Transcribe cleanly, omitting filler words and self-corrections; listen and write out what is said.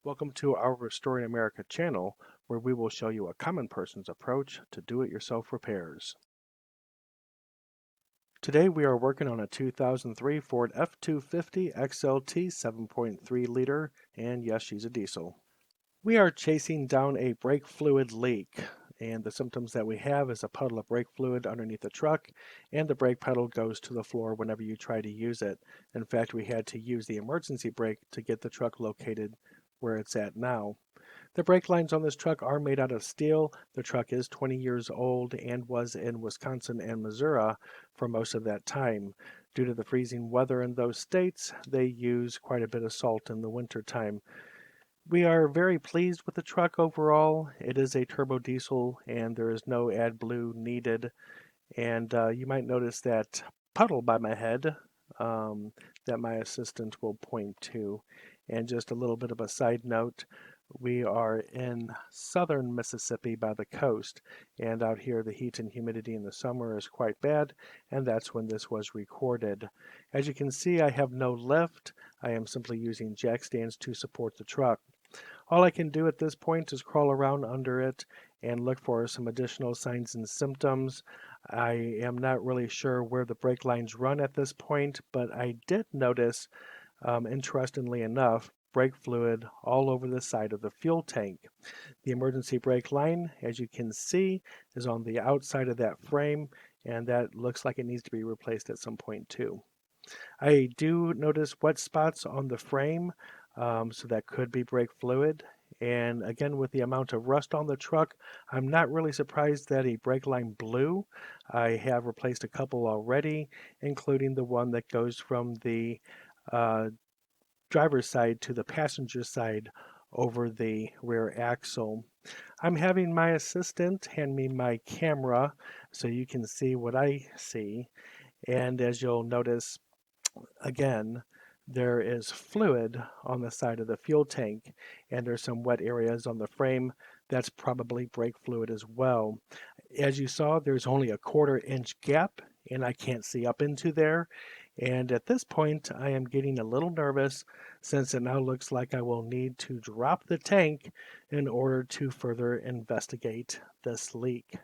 Welcome to our Restoring America channel, where we will show you a common person's approach to do-it-yourself repairs. Today we are working on a 2003 Ford F250 XLT 7.3 liter, and yes, she's a diesel. We are chasing down a brake fluid leak, and the symptoms that we have is a puddle of brake fluid underneath the truck, and the brake pedal goes to the floor whenever you try to use it. In fact, we had to use the emergency brake to get the truck located where it's at now. The brake lines on this truck are made out of steel. The truck is 20 years old and was in Wisconsin and Missouri for most of that time. Due to the freezing weather in those states, they use quite a bit of salt in the winter time. We are very pleased with the truck overall. It is a turbo diesel and there is no AdBlue needed. And you might notice that puddle by my head that my assistant will point to. And just a little bit of a side note, we are in southern Mississippi by the coast, and out here the heat and humidity in the summer is quite bad, and that's when this was recorded. As you can see, I have no lift. I am simply using jack stands to support the truck. All I can do at this point is crawl around under it and look for some additional signs and symptoms. I am not really sure where the brake lines run at this point, but I did notice, interestingly enough, brake fluid all over the side of the fuel tank. The emergency brake line, as you can see, is on the outside of that frame, and that looks like it needs to be replaced at some point too. I do notice wet spots on the frame, so that could be brake fluid. And again, with the amount of rust on the truck, I'm not really surprised that a brake line blew. I have replaced a couple already, including the one that goes from the uh, driver's side to the passenger side over the rear axle. I'm having my assistant hand me my camera so you can see what I see. And as you'll notice, again, there is fluid on the side of the fuel tank, and there's some wet areas on the frame. That's probably brake fluid as well. As you saw, there's only a 1/4 inch gap, and I can't see up into there. And at this point, I am getting a little nervous since it now looks like I will need to drop the tank in order to further investigate this leak.